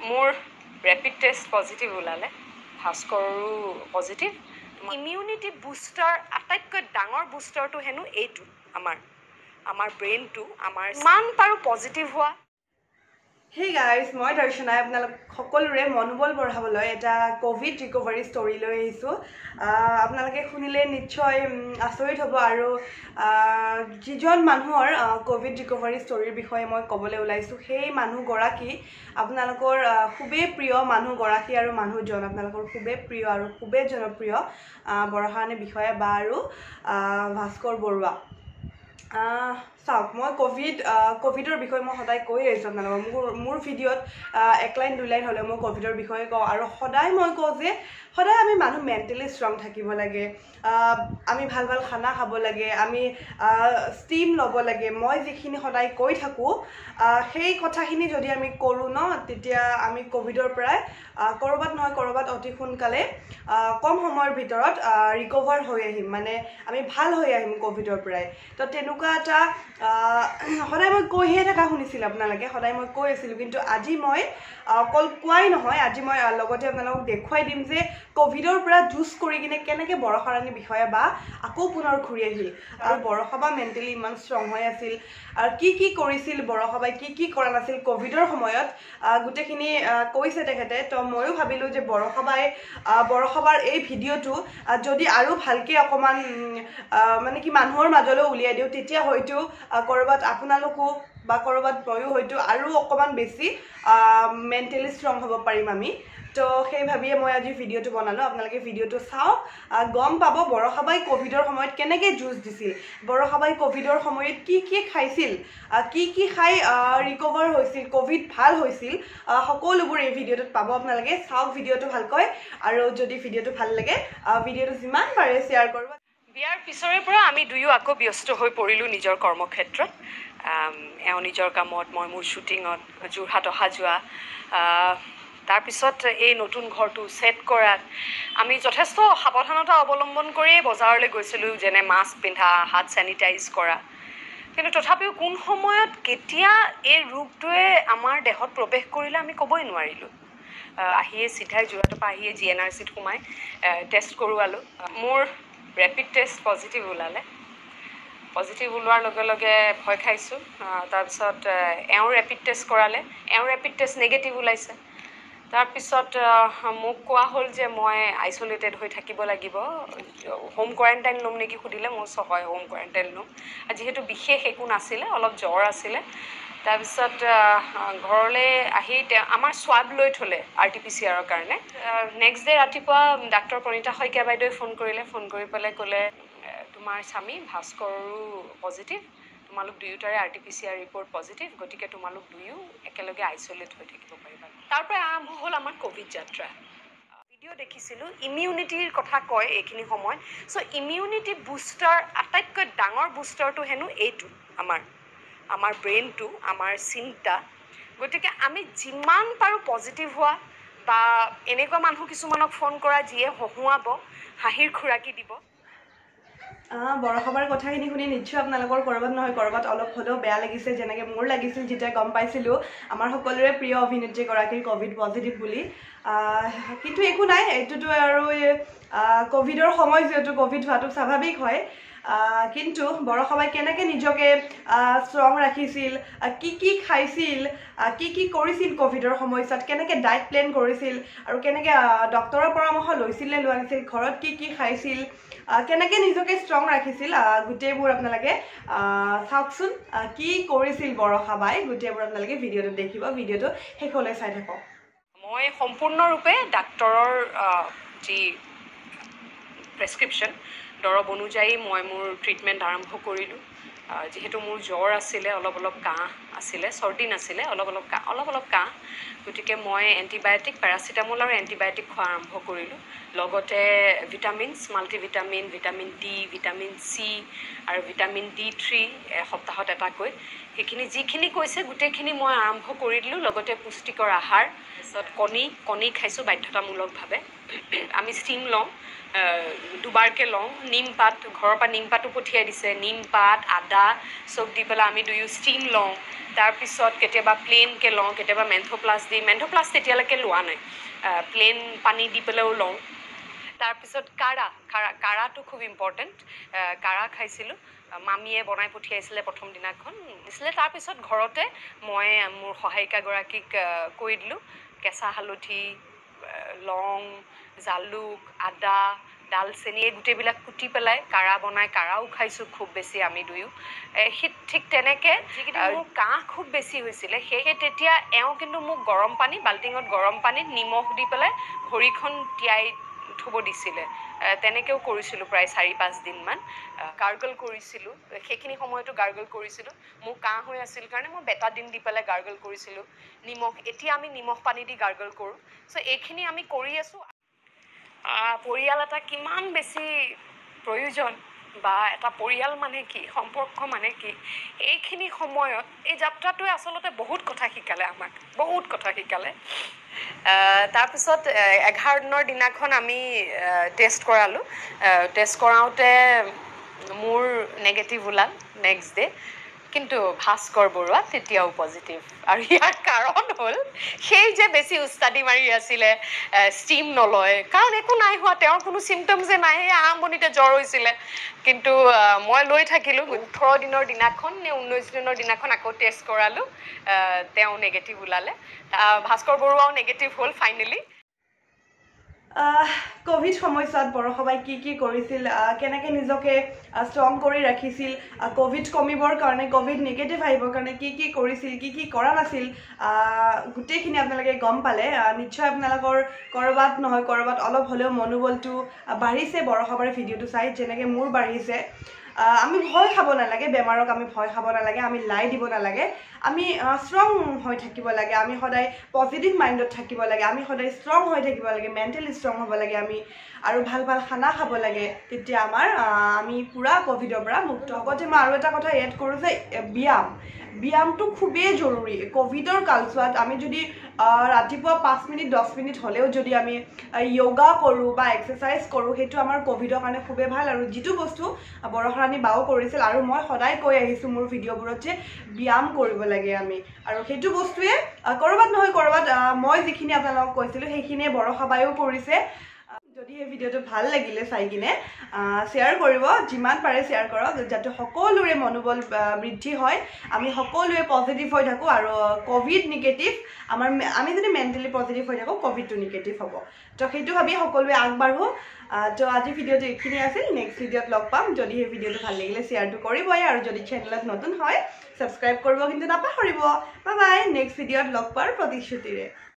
মোৰ rapid test positive ওলালে, ভাস্কৰৰো positive. Immunity booster আটাইতকৈ ডাঙৰ বুষ্টাৰটো হেনো এইটো আমাৰ ব্ৰেইনটো আমাৰ ইমান পাৰোঁ পজিটিভ হোৱা। হে গাইজ, মই দৰ্শনাই আপোনালোক সকলোৰে মনোবল বঢ়াবলৈ এটা কোভিড ৰিকভাৰী ষ্টৰি লৈ আহিছোঁ। আপোনালোকে শুনিলে নিশ্চয় আচৰিত হ'ব আৰু যিজন মানুহৰ কোভিড ৰিকভাৰী ষ্টৰিৰ বিষয়ে মই ক'বলৈ ওলাইছোঁ সেই মানুহগৰাকী আপোনালোকৰ খুবেই প্ৰিয় মানুহগৰাকী আৰু মানুহজন আপোনালোকৰ খুবেই প্ৰিয় আৰু খুবেই জনপ্ৰিয় বৰষাৰাণী বিষয়া বা আৰু ভাস্কৰ বৰুৱা। চাওক, মই কোভিডৰ বিষয়ে মই সদায় কৈ আহিছোঁ আপোনালোকক। মোৰ ভিডিঅ'ত 1 লাইন 2 লাইন হ'লেও মই কোভিডৰ বিষয়ে কওঁ আৰু সদায় মই কওঁ যে সদায় আমি মানুহ মেণ্টেলি ষ্ট্ৰং থাকিব লাগে, আমি ভাল ভাল খানা খাব লাগে, আমি ষ্টিম ল'ব লাগে। মই যিখিনি সদায় কৈ থাকোঁ সেই কথাখিনি যদি আমি কৰোঁ ন, তেতিয়া আমি কোভিডৰ পৰাই ক'ৰবাত নহয় ক'ৰবাত অতি সোনকালে কম সময়ৰ ভিতৰত ৰিকভাৰ হৈ আহিম, মানে আমি ভাল হৈ আহিম কোভিডৰ পৰাই। তো তেনেকুৱা এটা সদায় মই কৈহে থকা শুনিছিলোঁ আপোনালোকে, সদায় মই কৈ আছিলোঁ। কিন্তু আজি মই অকল কোৱাই নহয়, আজি মই লগতে আপোনালোকক দেখুৱাই দিম যে কোভিডৰ পৰা যুঁজ কৰি কিনে কেনেকৈ বৰষাৰাণী বিষয়া বা আকৌ পুনৰ ঘূৰি আহিল আৰু বৰষা মেণ্টেলি ইমান ষ্ট্ৰং হৈ আছিল আৰু কি কৰিছিল বৰষাবাই, কি কৰা নাছিল কোভিডৰ সময়ত, গোটেইখিনি কৈছে তেখেতে। তো ময়ো ভাবিলোঁ যে বৰষাবাৰ এই ভিডিঅ'টো যদি আৰু ভালকৈ অকণমান মানে কি মানুহৰ মাজলৈ উলিয়াই দিওঁ, তেতিয়া হয়তো ক'ৰবাত আপোনালোকো বা ক'ৰবাত ময়ো হয়তো আৰু অকণমান বেছি মেণ্টেলি ষ্ট্ৰং হ'ব পাৰিম আমি। তো সেই ভাবিয়ে মই আজি ভিডিঅ'টো বনালোঁ। আপোনালোকে ভিডিঅ'টো চাওক, গম পাব বৰষাবাই কোভিডৰ সময়ত কেনেকৈ যুঁজ দিছিল, বৰষাবাই কোভিডৰ সময়ত কি খাইছিল, কি খাই ৰিকভাৰ হৈছিল, কোভিড ভাল হৈছিল, সকলোবোৰ এই ভিডিঅ'টোত পাব। আপোনালোকে চাওক ভিডিঅ'টো ভালকৈ, আৰু যদি ভিডিঅ'টো ভাল লাগে ভিডিঅ'টো যিমান পাৰে শ্বেয়াৰ কৰিব। বিয়াৰ পিছৰে পৰা আমি দুয়ো আকৌ ব্যস্ত হৈ পৰিলোঁ নিজৰ কৰ্মক্ষেত্ৰত। এওঁ নিজৰ কামত, মই মোৰ শ্বুটিঙত, যোৰহাট অহা যোৱা। তাৰপিছত এই নতুন ঘৰটো ছেট কৰাত আমি যথেষ্ট সাৱধানতা অৱলম্বন কৰিয়েই বজাৰলৈ গৈছিলোঁ, যেনে মাস্ক পিন্ধা, হাত ছেনিটাইজ কৰা। কিন্তু তথাপিও কোন সময়ত কেতিয়া এই ৰোগটোৱে আমাৰ দেহত প্ৰৱেশ কৰিলে আমি ক'বই নোৱাৰিলোঁ। আহিয়ে চিধাই যোৰহাটৰ পৰা আহিয়ে GNRCত সোমাই টেষ্ট কৰোৱালোঁ। মোৰ ৰেপিড টেষ্ট পজিটিভ ওলালে। পজিটিভ ওলোৱাৰ লগে লগে ভয় খাইছোঁ। তাৰপিছত এওঁৰ ৰেপিড টেষ্ট কৰালে, এওঁৰ ৰেপিড টেষ্ট নিগেটিভ ওলাইছে। তাৰপিছত মোক কোৱা হ'ল যে মই আইচলেটেড হৈ থাকিব লাগিব, হোম কোৱাৰেণ্টাইন ল'ম নেকি সুধিলে। মই হয়, হোম কোৱাৰেণ্টাইন ল'ম। যিহেতু বিশেষ একো নাছিলে, অলপ জ্বৰ আছিলে। তাৰপিছত ঘৰলৈ আহি আমাৰ স্বাব লৈ থ'লে RT-PCR কাৰণে। নেক্সট ডে ৰাতিপুৱা ডাক্তৰ প্ৰণীতা শইকীয়া বাইদেৱে ফোন কৰিলে, ফোন কৰি পেলাই ক'লে তোমাৰ স্বামী ভাস্কৰৰো পজিটিভ, তোমালোক দুয়োটাৰে RT-PCR ৰিপৰ্ট পজিটিভ, গতিকে তোমালোক দুয়ো একেলগে আইচলেট হৈ থাকিব পাৰিবা। তাৰ পৰাই আৰম্ভ হ'ল আমাৰ কোভিড যাত্ৰা। ভিডিঅ' দেখিছিলোঁ, ইমিউনিটিৰ কথা কয় এইখিনি সময়ত। চ' ইমিউনিটি বুষ্টাৰ আটাইতকৈ ডাঙৰ বুষ্টাৰটো হেনো এইটো আমাৰ ব্ৰেইনটো, আমাৰ চিন্তা। গতিকে আমি যিমান পাৰোঁ পজিটিভ হোৱা, বা এনেকুৱা মানুহ কিছুমানক ফোন কৰা যিয়ে হহুৱাব, হাঁহিৰ খোৰাকি দিব। বৰষাবাৰ কথাখিনি শুনি নিশ্চয় আপোনালোকৰ ক'ৰবাত নহয় ক'ৰবাত অলপ হ'লেও বেয়া লাগিছে, যেনেকৈ মোৰ লাগিছিল যেতিয়া গম পাইছিলোঁ আমাৰ সকলোৰে প্ৰিয় অভিনেত্ৰীগৰাকীৰ কোভিড পজিটিভ বুলি। কিন্তু একো নাই, এইটোতো আৰু কোভিডৰ সময়, যিহেতু কোভিড হোৱাটো স্বাভাৱিক হয়। কিন্তু বৰষাবাই কেনেকৈ নিজকে ষ্ট্ৰং ৰাখিছিল, কি খাইছিল, কি কৰিছিল কোভিডৰ সময়ছোৱাত, কেনেকৈ ডায়েট প্লেন কৰিছিল আৰু কেনেকৈ ডক্তৰৰ পৰামৰ্শ লৈছিল নে লোৱা নাছিল, ঘৰত কি খাইছিল, কেনেকৈ নিজকে ষ্ট্ৰং ৰাখিছিল, গোটেইবোৰ আপোনালোকে চাওকচোন। কি কৰিছিল বৰষাবাই, গোটেইবোৰ আপোনালোকে ভিডিঅ'টো দেখিব, ভিডিঅ'টো শেষলৈ চাই থাকক। মই সম্পূৰ্ণৰূপে ডাক্তৰৰ যি প্ৰেছক্ৰিপশ্যন, দৰৱ অনুযায়ী মই মোৰ ট্ৰিটমেণ্ট আৰম্ভ কৰিলোঁ। যিহেতু মোৰ জ্বৰ আছিলে, অলপ কাহ আছিলে, চৰ্দি নাছিলে, অলপ কাহ, গতিকে মই এণ্টিবায়'টিক, পেৰাচিটামল আৰু এণ্টিবায়'টিক খোৱা আৰম্ভ কৰিলোঁ। লগতে vitamins, multivitamin, vitamin D, vitamin C আৰু ভিটামিন D3 এসপ্তাহত এটাকৈ, সেইখিনি যিখিনি কৈছে গোটেইখিনি মই আৰম্ভ কৰি দিলোঁ। লগতে পুষ্টিকৰ আহাৰ, তাৰপিছত কণী খাইছোঁ বাধ্যতামূলকভাৱে। আমি ষ্টিম লওঁ, দুবাৰকৈ লওঁ। ঘৰৰ পৰা নিমপাতো পঠিয়াই দিছে, নিমপাত, আদা চব দি পেলাই আমি দুয়ো ষ্টিম লওঁ। তাৰপিছত কেতিয়াবা প্লেইনকৈ লওঁ, কেতিয়াবা মেন্থ'প্লাছ দি, মেন্থ'প্লাছ তেতিয়ালৈকে লোৱা নাই, প্লেইন পানী দি পেলাইও লওঁ। তাৰপিছত কাৰাটো খুব ইম্পৰ্টেণ্ট, কাৰা খাইছিলোঁ, মামীয়ে বনাই পঠিয়াইছিলে প্ৰথম দিনাখন দিছিলে। তাৰপিছত ঘৰতে মই মোৰ সহায়িকাগৰাকীক কৈ দিলোঁ কেঁচা হালধি, লং, জালুক, আদা, ডালচেনি এই গোটেইবিলাক কুটি পেলাই কাৰা বনাই কাৰাও খাইছোঁ খুব বেছি আমি দুয়ো। ঠিক তেনেকৈ মোৰ কাহ খুব বেছি হৈছিলে, সেয়েহে তেতিয়া এওঁ কিন্তু মোক গৰম পানী, বাল্টিঙত গৰম পানীত নিমখ দি পেলাই ভৰিখন তিয়াই থ'ব দিছিলে। তেনেকৈও কৰিছিলোঁ প্ৰায় 4-5 দিনমান। গাৰ্গল কৰিছিলোঁ, সেইখিনি সময়তো গাৰ্গল কৰিছিলোঁ। মোৰ কাহ হৈ আছিল কাৰণে মই বেটাডিন দি পেলাই গাৰ্গল কৰিছিলোঁ, নিমখ। এতিয়া আমি নিমখ পানী দি গাৰ্গল কৰোঁ। চ' এইখিনি আমি কৰি আছোঁ। পৰিয়াল এটা কিমান বেছি প্ৰয়োজন বা এটা পৰিয়াল মানে কি, সম্পৰ্ক মানে কি, এইখিনি সময়ত এই যাত্ৰাটোৱে আচলতে বহুত কথা শিকালে আমাক, বহুত কথা শিকালে। তাৰপিছত 11 দিনৰ দিনাখন আমি টেষ্ট কৰালোঁ। টেষ্ট কৰাওঁতে মোৰ নেগেটিভ ওলাল নেক্সট ডে, কিন্তু ভাস্কৰ বৰুৱা তেতিয়াও পজিটিভ। আৰু ইয়াৰ কাৰণ হ'ল সেই যে বেছি উস্তাদি মাৰি আছিলে, ষ্টিম নলয়, কাৰণ একো নাই হোৱা, তেওঁৰ কোনো চিমটমছে নাই, সেই আৰম্ভণিতে জ্বৰ হৈছিলে। কিন্তু মই লৈ থাকিলোঁ। 18 দিনৰ দিনাখন নে 19 দিনৰ দিনাখন আকৌ টেষ্ট কৰালোঁ, তেওঁ নেগেটিভ ওলালে। ভাস্কৰ বৰুৱাও নেগেটিভ হ'ল ফাইনেলি। ক'ভিড সময়ছোৱাত বৰসবাই কি কৰিছিল, কেনেকৈ নিজকে ষ্ট্ৰং কৰি ৰাখিছিল, ক'ভিড কমিবৰ কাৰণে, ক'ভিড নিগেটিভ আহিবৰ কাৰণে কি কৰিছিল, কি কৰা নাছিল, গোটেইখিনি আপোনালোকে গম পালে। নিশ্চয় আপোনালোকৰ ক'ৰবাত নহয় ক'ৰবাত অলপ হ'লেও মনোবলটো বাঢ়িছে বৰসবাৰ ভিডিঅ'টো চাই, যেনেকৈ মোৰ বাঢ়িছে। আমি ভয় খাব নালাগে, বেমাৰক আমি ভয় খাব নালাগে, আমি লাই দিব নালাগে, আমি ষ্ট্ৰং হৈ থাকিব লাগে, আমি সদায় পজিটিভ মাইণ্ডত থাকিব লাগে, আমি সদায় ষ্ট্ৰং হৈ থাকিব লাগে, মেণ্টেলি ষ্ট্ৰং হ'ব লাগে আমি, আৰু ভাল খানা খাব লাগে। তেতিয়া আমি পূৰা ক'ভিডৰ পৰা মুক্ত হ'ব। লগতে মই আৰু এটা কথা এড কৰোঁ যে ব্যায়ামটো খুবেই জৰুৰী। ক'ভিডৰ কালচোৱাত আমি যদি ৰাতিপুৱা 5 মিনিট 10 মিনিট হ'লেও যদি আমি য়োগা কৰোঁ বা এক্সাৰচাইজ কৰোঁ, সেইটো আমাৰ ক'ভিডৰ কাৰণে খুবেই ভাল। আৰু যিটো বস্তু বৰষাৰাণী বাও কৰিছিল, আৰু মই সদায় কৈ আহিছোঁ মোৰ ভিডিঅ'বোৰত যে ব্যায়াম কৰিব লাগে আমি, আৰু সেইটো বস্তুৱে ক'ৰবাত নহয় ক'ৰবাত মই যিখিনি আপোনালোকক কৈছিলোঁ সেইখিনিয়ে বৰসবায়ো কৰিছে। যদি এই ভিডিঅ'টো ভাল লাগিলে চাই কিনে শ্বেয়াৰ কৰিব, যিমান পাৰে শ্বেয়াৰ কৰক, যাতে সকলোৰে মনোবল বৃদ্ধি হয়, আমি সকলোৱে পজিটিভ হৈ থাকোঁ, আৰু ক'ভিড নিগেটিভ আমি যদি মেণ্টেলি পজিটিভ হৈ থাকোঁ, ক'ভিডটো নিগেটিভ হ'ব। তো সেইটো ভাবি সকলোৱে আগবাঢ়োঁ। তো আজি ভিডিঅ'টো এইখিনি আছিল, নেক্সট ভিডিঅ'ত লগ পাম। যদি সেই ভিডিঅ'টো ভাল লাগিলে শ্বেয়াৰটো কৰিবই, আৰু যদি চেনেলত নতুন হয় ছাবস্ক্ৰাইব কৰিব কিন্তু নাপাহৰিব। বাই বাই, নেক্সট ভিডিঅ'ত লগ পোৱাৰ প্ৰতিশ্ৰুতিৰে।